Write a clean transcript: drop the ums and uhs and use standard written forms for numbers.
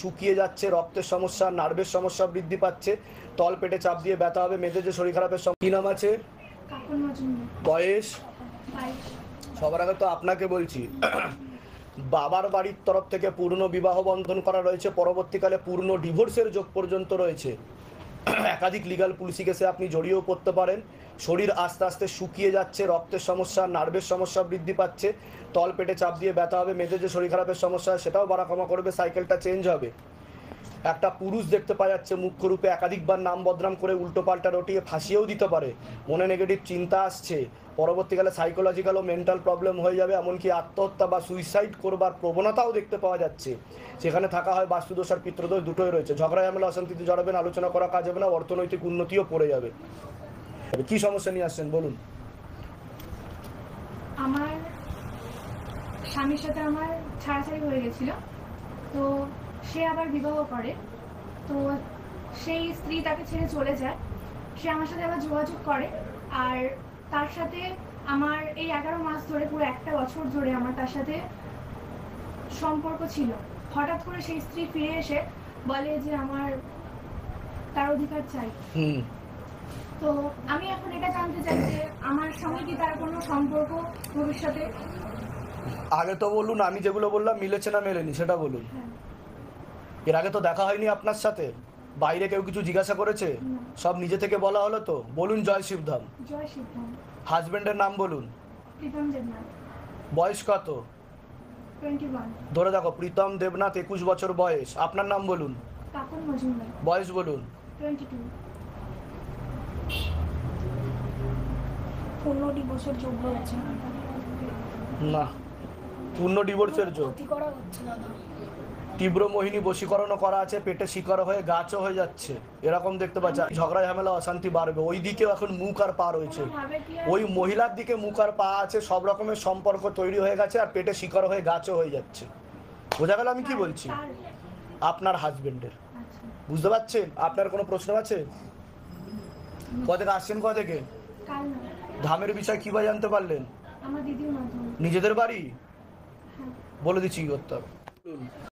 শুকিয়ে যাচ্ছে, রক্তের সমস্যা, নার্ভের সমস্যা বৃদ্ধি পাচ্ছে, তল পেটে চাপ দিয়ে ব্যথা হবে, মেয়েদের যে শরীর খারাপের কি নাম আছে? বয়স? সবার আগে তো আপনাকে বলছি, বাবার বাড়ির তরফ থেকে পূর্ণ বিবাহ বন্ধন করা রয়েছে, পরবর্তীকালে পূর্ণ ডিভোর্সের যোগ পর্যন্ত রয়েছে। একাধিক লিগাল পুলিশি কেসে আপনি জড়িয়েও পড়তে পারেন। শরীর আস্তে আস্তে শুকিয়ে যাচ্ছে, রক্তের সমস্যা, নার্ভের সমস্যা বৃদ্ধি পাচ্ছে, তল পেটে চাপ দিয়ে ব্যথা হবে, মেয়েদের যে শরীর খারাপের সমস্যা সেটাও বাড়া কমা করবে, সাইকেলটা চেঞ্জ হবে। একটা পুরুষ দেখতে পাওয়া যাচ্ছে মুখ্য রূপে, একাধিকবার নাম বদনাম করে উল্টো পাল্টা রটিয়ে ফাঁসিয়েও দিতে পারে, মনে নেগেটিভ চিন্তা আসছে, পরবর্তীকালে সাইকোলজিক্যাল ও মেন্টাল প্রবলেম হয়ে যাবে, এমনকি আত্মহত্যা বা সুইসাইড করবার প্রবণতাও দেখতে পাওয়া যাচ্ছে। সেখানে থাকা হয় বাস্তুদোষ আর পিতৃদোষ, দুটোই রয়েছে। ঝগড়া ঝামেলা অশান্তিতে জড়াবেন, আলোচনা করা কাজ হবে না, অর্থনৈতিক উন্নতিও পড়ে যাবে। কি সমস্যা নিয়ে আসছেন বলুন? আমার স্বামীর সাথে আমার ছাড়াছাড়ি হয়ে গেছিল, তো সে আবার বিবাহ করে, তো সেই স্ত্রী তাকে ছেড়ে চলে যায়, সে আমার সাথে আবার যোগাযোগ করে, আর তার সাথে আমার এই 11 মাস ধরে, পুরো একটা বছর ধরে আমার তার সাথে সম্পর্ক ছিল। হঠাৎ করে সেই স্ত্রী ফিরে এসে বলে যে আমার তার অধিকার চাই। তো আমি এখন এটা জানতে চাই যে আমার সঙ্গে কি তার কোনো সম্পর্ক ভবিষ্যতে? আগে তো বলুন, আমি যেগুলো বললাম মিলেছে না মেলেনি সেটা বলুন। এর আগে তো দেখা হয়নি আপনার সাথে? বাইরে কেউ কিছু জিজ্ঞাসা করেছে? সব নিজে থেকে বলা হলো তো? বলুন জয় শিবধাম। জয় শিবধাম। হাজবেন্ডের নাম বলুন। প্রীতম দেবনাথ। বয়স কত? 21। ধরে দেখো, প্রীতম দেবনাথ, 21 বছর বয়স। আপনার নাম বলুন। কাকুন মজুমদার। বয়স বলুন। 22। পূর্ণ ডিভোর্সের যোগ্য হচ্ছে না, পূর্ণ ডিভোর্সের যোগ করা হচ্ছে দাদা। তীব্র মোহিনী বশীকরণও করা আছে, পেটে শিকার হয়ে গাছও হয়ে যাচ্ছে, এরকম দেখতে পাচ্ছি। ঝগড়া ঝামেলা অশান্তি বাড়বে, ওই দিকেও এখন মুখ আর পা রয়েছে, ওই মহিলার দিকে মুখ আর পা আছে, সব রকমের সম্পর্ক তৈরি হয়ে গেছে, আর পেটে শিকার হয়ে গাছও হয়ে যাচ্ছে। বোঝা গেল আমি কি বলছি? আপনার হাজবেন্ডের। বুঝতে পারছেন? আপনার কোনো প্রশ্ন আছে? কোথা থেকে আসছেন? কোথা থেকে? ধামের বিষয় কিভাবে জানতে পারলেন? আমার দিদির মাধ্যমে। নিজেদের বাড়ি? বলে দিচ্ছি কি করতে হবে।